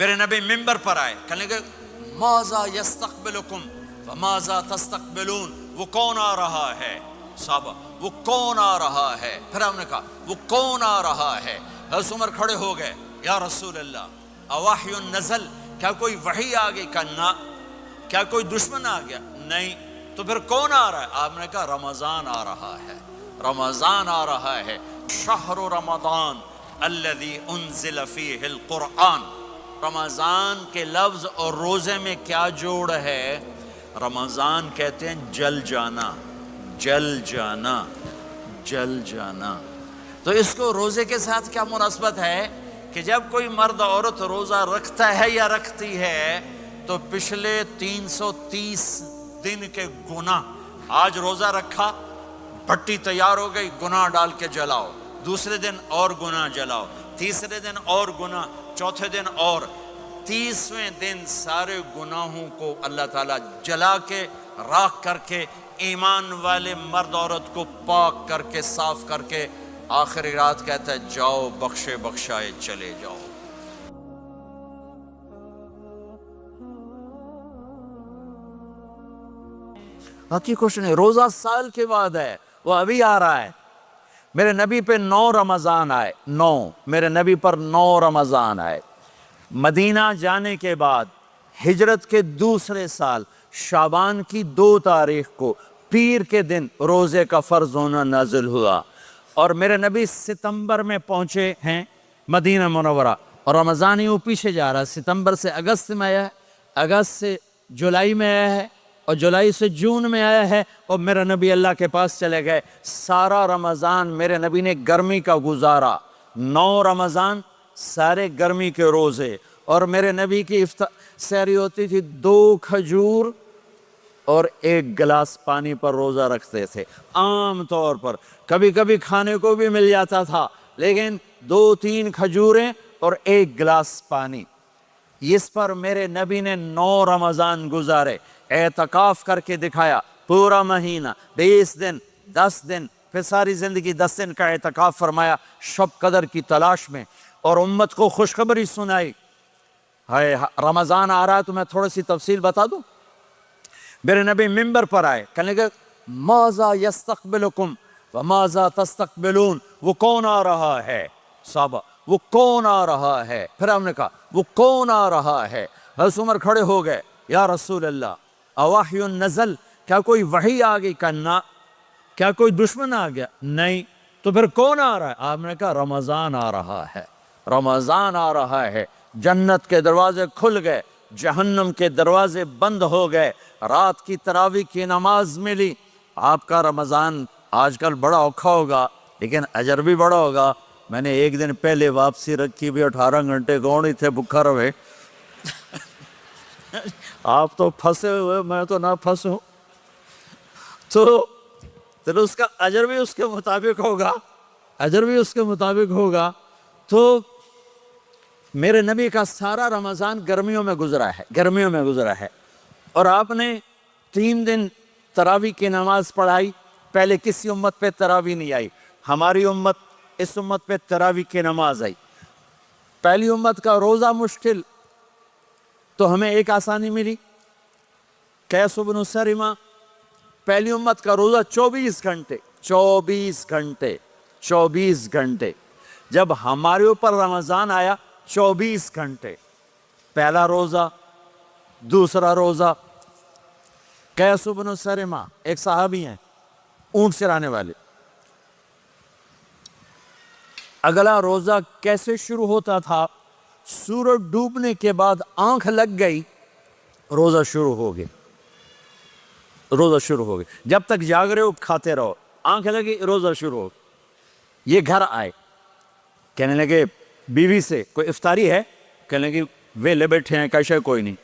میرے نبی ممبر پر آئے، کہنے لگے ماذا یستقبلکم وماذا تستقبلون، وہ کون آ رہا ہے؟ صحابہ وہ کون آ رہا ہے؟ پھر ہم نے کہا وہ کون آ رہا ہے؟ حضرت عمر کھڑے ہو گئے، یا رسول اللہ اوحی نزل، کیا کوئی وحی آ گئی؟ کہا نہ۔ کیا کوئی دشمن آ گیا؟ نہیں۔ تو پھر کون آ رہا ہے؟ آپ نے کہا رمضان آ رہا ہے، رمضان آ رہا ہے۔ شہر رمضان الذی انزل فیہ القرآن، رمضان کے لفظ اور روزے میں کیا جوڑ ہے؟ رمضان کہتے ہیں جل جانا، جل جانا، جل جانا۔ تو اس کو روزے کے ساتھ کیا مناسبت ہے کہ جب کوئی مرد عورت روزہ رکھتا ہے یا رکھتی ہے تو پچھلے 330 دن کے گناہ، آج روزہ رکھا، بھٹی تیار ہو گئی، گناہ ڈال کے جلاؤ، دوسرے دن اور گناہ جلاؤ، تیسرے دن اور گناہ، چوتھے دن اور، 30ویں دن سارے گناہوں کو اللہ تعالیٰ جلا کے راکھ کر کے ایمان والے مرد عورت کو پاک کر کے صاف کر کے آخری رات کہتا ہے جاؤ بخشے بخشائے چلے جاؤ۔ باقی کچھ نہیں، روزہ سال کے بعد ہے، وہ ابھی آ رہا ہے۔ میرے نبی پہ 9 رمضان آئے، 9، میرے نبی پر 9 رمضان آئے۔ مدینہ جانے کے بعد ہجرت کے دوسرے سال شعبان کی 2 تاریخ کو پیر کے دن روزے کا فرض ہونا نازل ہوا، اور میرے نبی ستمبر میں پہنچے ہیں مدینہ منورہ، اور رمضان یوں پیچھے جا رہا ہے، ستمبر سے اگست میں آیا ہے، اگست سے جولائی میں آیا ہے، اور جولائی سے جون میں آیا ہے، اور میرے نبی اللہ کے پاس چلے گئے۔ سارا رمضان میرے نبی نے گرمی کا گزارا، 9 رمضان سارے گرمی کے روزے، اور میرے نبی کی سحری ہوتی تھی 2 کھجور اور 1 گلاس پانی پر روزہ رکھتے تھے عام طور پر، کبھی کبھی کھانے کو بھی مل جاتا تھا، لیکن 2-3 کھجوریں اور 1 گلاس پانی۔ اس پر میرے نبی نے 9 رمضان گزارے، اعتکاف کر کے دکھایا، پورا مہینہ، 20 دن، 10 دن، پھر ساری زندگی 10 دن کا اعتکاف فرمایا شب قدر کی تلاش میں، اور امت کو خوشخبری سنائی۔ رمضان آ رہا ہے تو میں تھوڑی سی تفصیل بتا دوں۔ میرے نبی ممبر پر آئے، کہنے لگے ماذا یستقبلکم وماذا تستقبلون، وہ کون آ رہا ہے؟ صحابہ وہ کون آ رہا ہے؟ پھر ہم نے کہا وہ کون آ رہا ہے؟ حضرت عمر کھڑے ہو گئے، یا رسول اللہ اوحی نزل، کیا کوئی وحی آ گئی؟ کہا نہ۔ کیا کوئی دشمن آ گیا؟ نہیں۔ تو پھر کون آ رہا ہے؟ آپ نے کہا رمضان آ رہا ہے، رمضان آ رہا ہے۔ جنت کے دروازے کھل گئے، جہنم کے دروازے بند ہو گئے، رات کی تراویح کی نماز ملی۔ آپ کا رمضان آج کل بڑا اوکھا ہوگا لیکن اجر بھی بڑا ہوگا۔ میں نے ایک دن پہلے واپسی رکھی بھی، 18 گھنٹے گون ہی تھے بھکھا رہے۔ آپ تو پھنسے ہوئے، میں تو نہ پھنسوں، تو اس کا اجر بھی اس کے مطابق ہوگا، اجر بھی اس کے مطابق ہوگا۔ تو میرے نبی کا سارا رمضان گرمیوں میں گزرا ہے، گرمیوں میں گزرا ہے، اور آپ نے 3 دن تراویح کی نماز پڑھائی۔ پہلے کسی امت پہ تراویح نہیں آئی، ہماری امت، اس امت پہ تراویح کی نماز آئی۔ پہلی امت کا روزہ مشکل، تو ہمیں ایک آسانی ملی، قیس بن سرمہ۔ پہلی امت کا روزہ 24 گھنٹے، 24 گھنٹے، 24 گھنٹے۔ جب ہمارے اوپر رمضان آیا 24 گھنٹے، پہلا روزہ، دوسرا روزہ۔ قیس بن سرمہ ایک صحابی ہیں، اونٹ چرانے والے۔ اگلا روزہ کیسے شروع ہوتا تھا؟ سورج ڈوبنے کے بعد آنکھ لگ گئی، روزہ شروع ہو گیا، روزہ شروع ہو گیا۔ جب تک جاگ رہے ہو کھاتے رہو، آنکھ لگی روزہ شروع ہو گیا۔ یہ گھر آئے، کہنے لگے بیوی سے کوئی افطاری ہے؟ کہنے لگے ویلے بیٹھے ہیں، کیسے کوئی نہیں۔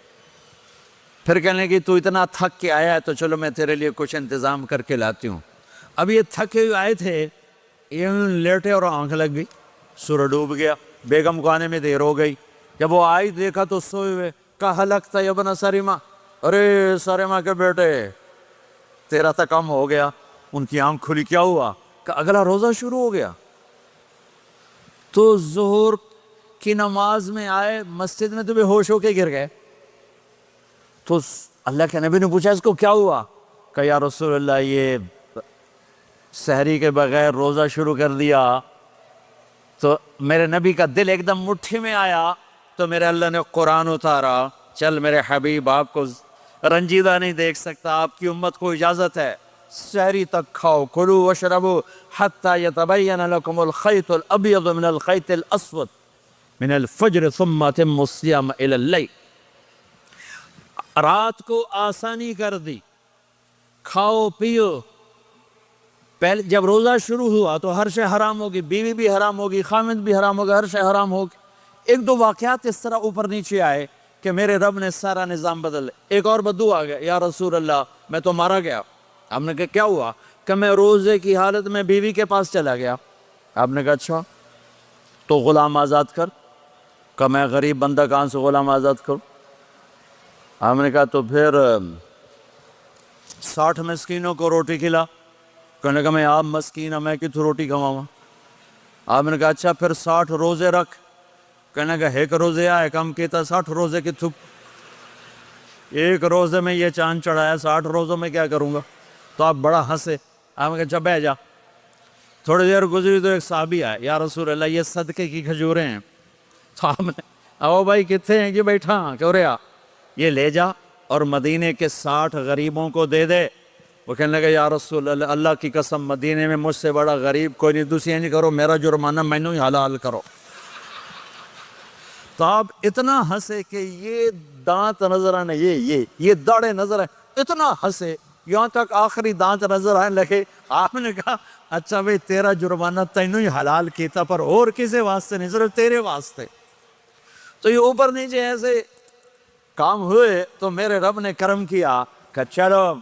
پھر کہنے لگے تو اتنا تھک کے آیا ہے تو چلو میں تیرے لیے کچھ انتظام کر کے لاتی ہوں۔ اب یہ تھکے ہوئے آئے تھے، یہ لیٹے اور آنکھ لگ گئی، سورج ڈوب گیا، بیگم کو آنے میں دیر ہو گئی۔ جب وہ آئی دیکھا تو سوئے ہوئے، کہا لگتا ہے ابن سرمہ، ارے سرمہ کے بیٹے تیرا تو کم ہو گیا۔ ان کی آنکھ کھلی، کیا ہوا؟ کہ اگلا روزہ شروع ہو گیا۔ تو ظہر کی نماز میں آئے مسجد میں تو بے ہوش ہو کے گر گئے. تو اللہ کے نبی نے پوچھا اس کو کیا ہوا؟ کہ یا رسول اللہ یہ سحری کے بغیر روزہ شروع کر دیا. تو میرے نبی کا دل ایک دم مٹھی میں آیا. تو میرے اللہ نے قرآن اتارا، چل میرے حبیب آپ کو رنجیدہ نہیں دیکھ سکتا، آپ کی امت کو اجازت ہے سحری تک کھاؤ، کلوا واشربوا حتی یتبین لکم الخیط الابیض من الخیط الاسود من الفجر ثم اتموا الصیام الی اللیل. رات کو آسانی کر دی، کھاؤ پیو. پہلے جب روزہ شروع ہوا تو ہر شے حرام ہوگی، بیوی بھی حرام ہوگی، خامد بھی حرام ہوگا، ہر شے حرام ہوگی. ایک دو واقعات اس طرح اوپر نیچے آئے کہ میرے رب نے سارا نظام بدل. ایک اور بدو آ گیا، یا رسول اللہ میں تو مارا گیا. آپ نے کہا کیا ہوا؟ کہ میں روزے کی حالت میں بیوی کے پاس چلا گیا. آپ نے کہا اچھا تو غلام آزاد کر. کہ میں غریب بندہ کہاں سے غلام آزاد کروں؟ آپ نے کہا تو پھر 60 مسکینوں کو روٹی کھلا. کہنے کا میں آپ مسکین ہوں، میں کتوں روٹی کھواؤں؟ آپ نے کہا اچھا پھر 60 روزے رکھ. کہنے کا ایک روزے آئے کم کیتا 60 روزے کی تھپ. ایک روزے میں یہ چاند چڑھایا، 60 روزوں میں کیا کروں گا؟ تو آپ بڑا ہنسے. آپ نے کہا اچھا بیٹھ جا. تھوڑی دیر گزری تو ایک صحابی آئے، یا رسول اللہ یہ صدقے کی کھجوریں ہیں. تو آپ نے او بھائی کتنے ہیں کہ بیٹھا کیوں رہا، یہ لے جا اور مدینے کے 60 غریبوں کو دے دے. وہ کہنے لگا یا رسول اللہ اللہ کی قسم مدینے میں مجھ سے بڑا غریب کوئی نہیں، دوسری نہیں کرو، میرا جرمانہ مینوں ہی حلال کرو. تو آپ اتنا ہنسے کہ یہ دانت نظر آنے، یہ داڑھیں نظر آئے، اتنا ہنسے یہاں تک آخری دانت نظر آنے لگے. آپ نے کہا اچھا بھئی تیرا جرمانہ تینوں ہی حلال کیتا، پر اور کسی واسطے نہیں، صرف تیرے واسطے. تو یہ اوپر نیچے ایسے کام ہوئے تو میرے رب نے کرم کیا کہ چلو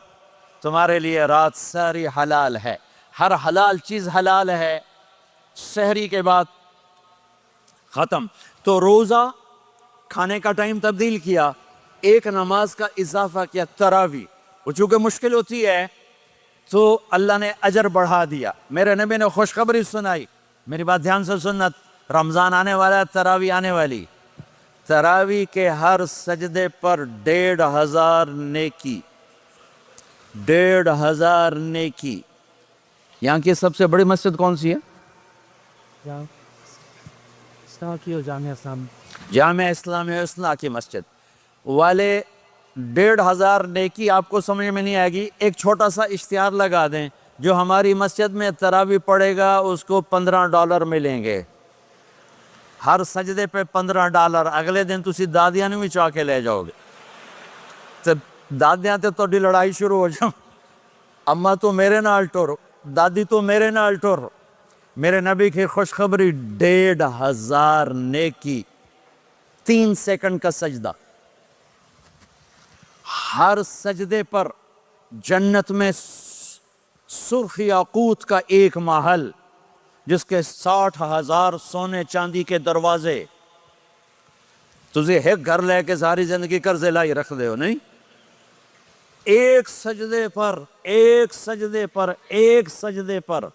تمہارے لیے رات ساری حلال ہے، ہر حلال چیز حلال ہے. سحری کے بعد ختم. تو روزہ کھانے کا ٹائم تبدیل کیا، ایک نماز کا اضافہ کیا، تراویح. وہ چونکہ مشکل ہوتی ہے تو اللہ نے اجر بڑھا دیا. میرے نبی نے خوشخبری سنائی، میری بات دھیان سے سننا، رمضان آنے والا ہے، تراویح آنے والی. تراویح کے ہر سجدے پر 1500 نیکی، 1500 نیکی. یہاں کی سب سے بڑی مسجد کون سی ہے؟ جامع اسلامی اصلاح کی مسجد والے. 1500 نیکی آپ کو سمجھ میں نہیں آئے گی. ایک چھوٹا سا اشتہار لگا دیں، جو ہماری مسجد میں تراویح پڑھے گا اس کو $15 ملیں گے، ہر سجدے پہ $15. اگلے دن تسی دادیاں نے بھی چاہ کے لے جاؤ گے. دادیاں تے توڑی لڑائی شروع ہو جاؤ، اماں تو میرے نال ٹور، دادی تو میرے نال ٹور. میرے نبی کی خوشخبری 1500 نیکی، 3 سیکنڈ کا سجدہ. ہر سجدے پر جنت میں سرخ یاقوت کا ایک محل جس کے 60,000 سونے چاندی کے دروازے. تجھے ایک گھر لے کے ساری زندگی قرضے لائی رکھ دے ہو نہیں. ایک سجدے پر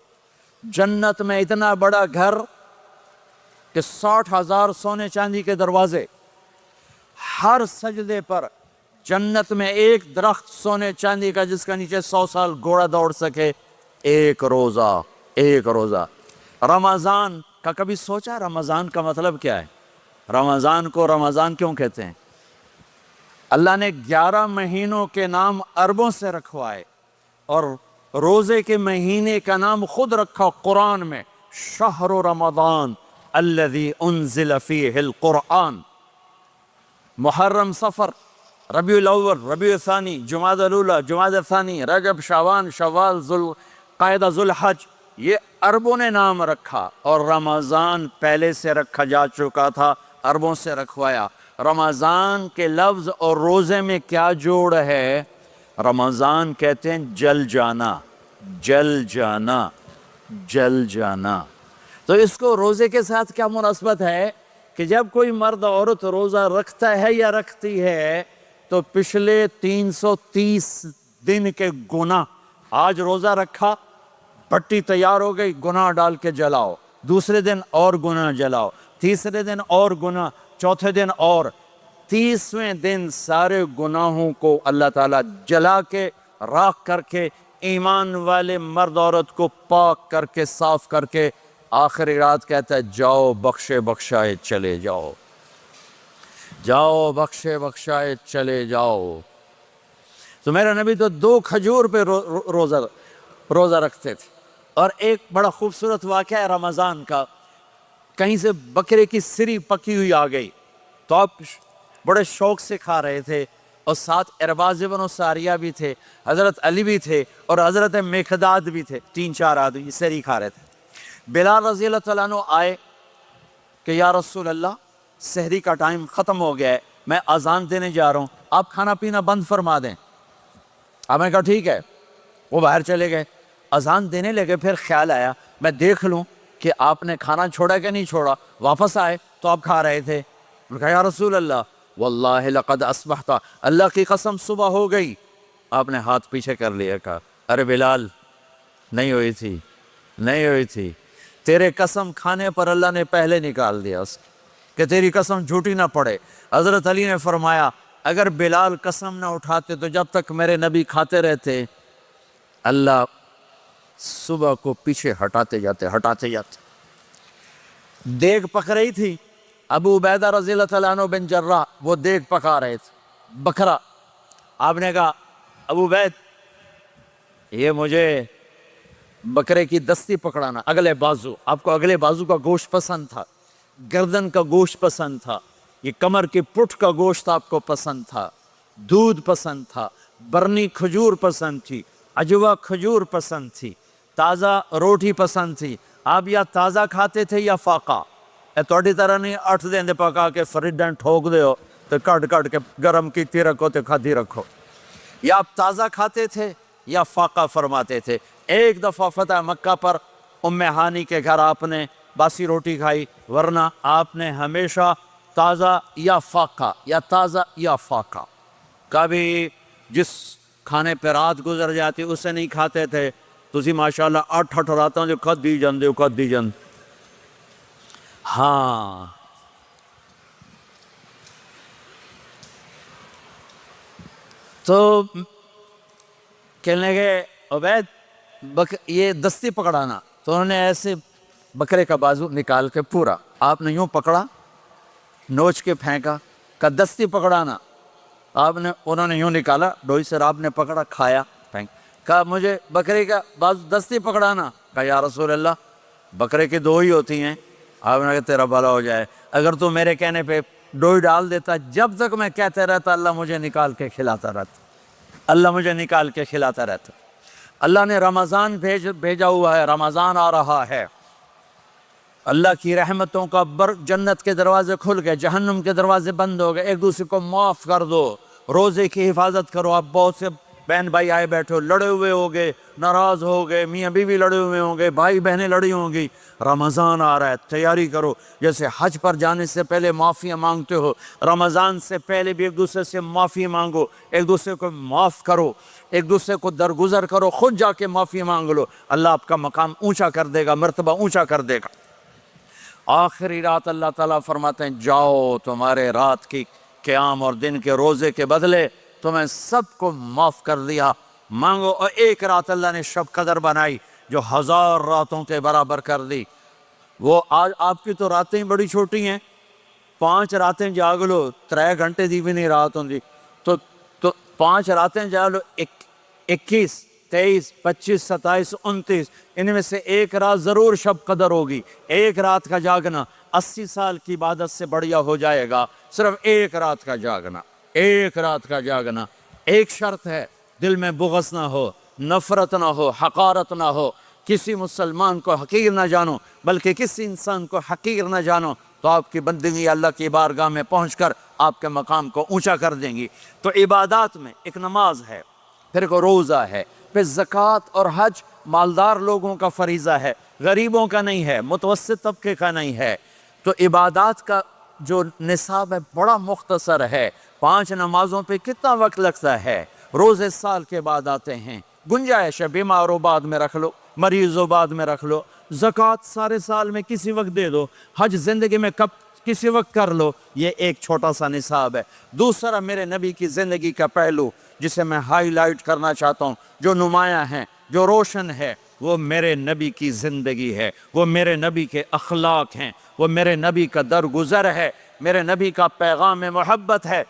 جنت میں اتنا بڑا گھر کہ 60,000 سونے چاندی کے دروازے. ہر سجدے پر جنت میں ایک درخت سونے چاندی کا جس کا نیچے 100 سال گھوڑا دوڑ سکے. ایک روزہ. رمضان کا کبھی سوچا رمضان کا مطلب کیا ہے؟ رمضان کو رمضان کیوں کہتے ہیں؟ اللہ نے 11 مہینوں کے نام عربوں سے رکھوائے اور روزے کے مہینے کا نام خود رکھا قرآن میں، شہر رمضان الذی انزل فیہ القرآن. محرم، صفر، ربیع الاول، ربیع الثانی، جمادی الاولی، جمادی الثانی، رجب، شعبان، شوال، ذوالقعدہ، ذوالحج، یہ عربوں نے نام رکھا. اور رمضان پہلے سے رکھا جا چکا تھا، عربوں سے رکھوایا. رمضان کے لفظ اور روزے میں کیا جوڑ ہے؟ رمضان کہتے ہیں جل جانا. تو اس کو روزے کے ساتھ کیا مناسبت ہے کہ جب کوئی مرد عورت روزہ رکھتا ہے یا رکھتی ہے تو پچھلے 330 دن کے گناہ، آج روزہ رکھا، پٹی تیار ہو گئی، گناہ ڈال کے جلاؤ، دوسرے دن اور گناہ جلاؤ، تیسرے دن اور گناہ، چوتھے دن اور، 30ویں دن سارے گناہوں کو اللہ تعالیٰ جلا کے راکھ کر کے ایمان والے مرد عورت کو پاک کر کے صاف کر کے آخری رات کہتا ہے جاؤ بخشے بخشائے چلے جاؤ، جاؤ بخشے بخشائے چلے جاؤ۔ تو میرا نبی تو 2 کھجور پہ روزہ رکھتے تھے۔ اور ایک بڑا خوبصورت واقعہ ہے رمضان کا، کہیں سے بکرے کی سری پکی ہوئی آ گئی تو آپ بڑے شوق سے کھا رہے تھے، اور ساتھ ارباز بن ساریہ بھی تھے، حضرت علی بھی تھے اور حضرت مقداد بھی تھے، 3-4 آدمی سری کھا رہے تھے۔ بلال رضی اللہ تعالیٰ عنہ آئے کہ یا رسول اللہ سحری کا ٹائم ختم ہو گیا ہے، میں اذان دینے جا رہا ہوں، آپ کھانا پینا بند فرما دیں۔ آپ نے کہا ٹھیک ہے، وہ باہر چلے گئے، اذان دینے لگے، پھر خیال آیا میں دیکھ لوں کہ آپ نے کھانا چھوڑا کہ نہیں چھوڑا، واپس آئے تو آپ کھا رہے تھے۔ انہوں نے کہا یا رسول اللہ واللہ لقد اصبحت، اللہ کی قسم صبح ہو گئی۔ آپ نے ہاتھ پیچھے کر لیا، کہا ارے بلال نہیں ہوئی تھی، نہیں ہوئی تھی، تیرے قسم کھانے پر اللہ نے پہلے نکال دیا اس کہ تیری قسم جھوٹی نہ پڑے۔ حضرت علی نے فرمایا اگر بلال قسم نہ اٹھاتے تو جب تک میرے نبی کھاتے رہتے اللہ صبح کو پیچھے ہٹاتے جاتے۔ دیگ پک رہی تھی، ابو عبیدہ رضی اللہ تعالیٰ عنہ بن جراح وہ دیگ پکا رہے تھے، بکرا۔ آپ نے کہا ابو عبید یہ مجھے بکرے کی دستی پکڑانا، اگلے بازو، آپ کو اگلے بازو کا گوشت پسند تھا، گردن کا گوشت پسند تھا، یہ کمر کی پٹھ کا گوشت آپ کو پسند تھا، دودھ پسند تھا، برنی کھجور پسند تھی، عجوہ کھجور پسند تھی، تازہ روٹی پسند تھی۔ آپ یا تازہ کھاتے تھے یا فاقہ، توڑی طرح نہیں 8 دن پکا کے فریڈن ٹھوک دے ہو تو کٹ کے گرم کی رکھو تو کھاتی رکھو، یا آپ تازہ کھاتے تھے یا فاقہ فرماتے تھے۔ ایک دفعہ فتح مکہ پر ام ہانی کے گھر آپ نے باسی روٹی کھائی، ورنہ آپ نے ہمیشہ تازہ یا فاقہ یا تازہ یا فاقہ، کبھی جس کھانے پہ رات گزر جاتی اسے نہیں کھاتے تھے۔ تسی ماشاءاللہ 8 راتوں جو کھدی جان ہاں۔ تو کہنے لگے عبید یہ دستی پکڑانا، تو انہوں نے ایسے بکرے کا بازو نکال کے پورا آپ نے یوں پکڑا، نوچ کے پھینکا، کہا دستی پکڑانا، انہوں نے یوں نکالا ڈوئی سے، آپ نے پکڑا کھایا پھینک، کہا مجھے بکرے کا بازو دستی پکڑانا، کہا یا رسول اللہ بکرے کی 2 ہی ہوتی ہیں۔ آپ نے کہا تیرا بھلا ہو جائے، اگر تو میرے کہنے پہ ڈوئی ڈال دیتا، جب تک میں کہتے رہتا اللہ مجھے نکال کے کھلاتا رہتا، اللہ مجھے نکال کے کھلاتا رہتا۔ اللہ نے رمضان بھیجا ہوا ہے، رمضان آ رہا ہے، اللہ کی رحمتوں کا جنت کے دروازے کھل گئے، جہنم کے دروازے بند ہو گئے، ایک دوسرے کو معاف کر دو، روزے کی حفاظت کرو۔ آپ بہت سے بہن بھائی آئے بیٹھے ہو، لڑے ہوئے ہو گئے، ناراض ہو گئے، میاں بیوی لڑے ہوئے ہوں گے، بھائی بہنیں لڑی ہوں گی، رمضان آ رہا ہے، تیاری کرو۔ جیسے حج پر جانے سے پہلے معافیاں مانگتے ہو، رمضان سے پہلے بھی ایک دوسرے سے معافی مانگو، ایک دوسرے کو معاف کرو، ایک دوسرے کو درگزر کرو، خود جا کے معافی مانگ لو، اللہ آپ کا مقام اونچا کر دے گا، مرتبہ اونچا کر دے گا۔ آخری رات اللہ تعالیٰ فرماتے ہیں جاؤ، تمہارے رات کی قیام اور دن کے روزے کے بدلے تمہیں سب کو معاف کر دیا، مانگو۔ اور ایک رات اللہ نے شب قدر بنائی جو 1000 راتوں کے برابر کر دی۔ وہ آج آپ کی تو راتیں بڑی چھوٹی ہیں، 5 راتیں جاگ لو، 3 گھنٹے دی بھی نہیں رات ہوں دی، تو 5 راتیں جاگ لو، 21 23 25 27 29، ان میں سے ایک رات ضرور شب قدر ہوگی۔ ایک رات کا جاگنا 80 سال کی عبادت سے بڑھیا ہو جائے گا، صرف ایک رات کا جاگنا، ایک رات کا جاگنا۔ ایک شرط ہے، دل میں بغض نہ ہو، نفرت نہ ہو، حقارت نہ ہو، کسی مسلمان کو حقیر نہ جانو، بلکہ کسی انسان کو حقیر نہ جانو، تو آپ کی بندگی اللہ کی بارگاہ میں پہنچ کر آپ کے مقام کو اونچا کر دیں گی۔ تو عبادات میں ایک نماز ہے، پھر ایک روزہ ہے، پھر زکوٰۃ اور حج مالدار لوگوں کا فریضہ ہے، غریبوں کا نہیں ہے، متوسط طبقے کا نہیں ہے۔ تو عبادات کا جو نصاب ہے بڑا مختصر ہے، 5 نمازوں پہ کتنا وقت لگتا ہے، روزے سال کے بعد آتے ہیں، گنجائش ہے، بیمار ہو بعد میں رکھ لو، مریض ہو بعد میں رکھ لو، زکوٰۃ سارے سال میں کسی وقت دے دو، حج زندگی میں کب کسی وقت کر لو، یہ ایک چھوٹا سا نصاب ہے۔ دوسرا میرے نبی کی زندگی کا پہلو جسے میں ہائی لائٹ کرنا چاہتا ہوں، جو نمایاں ہے، جو روشن ہے، وہ میرے نبی کی زندگی ہے، وہ میرے نبی کے اخلاق ہیں، وہ میرے نبی کا درگزر ہے، میرے نبی کا پیغام محبت ہے۔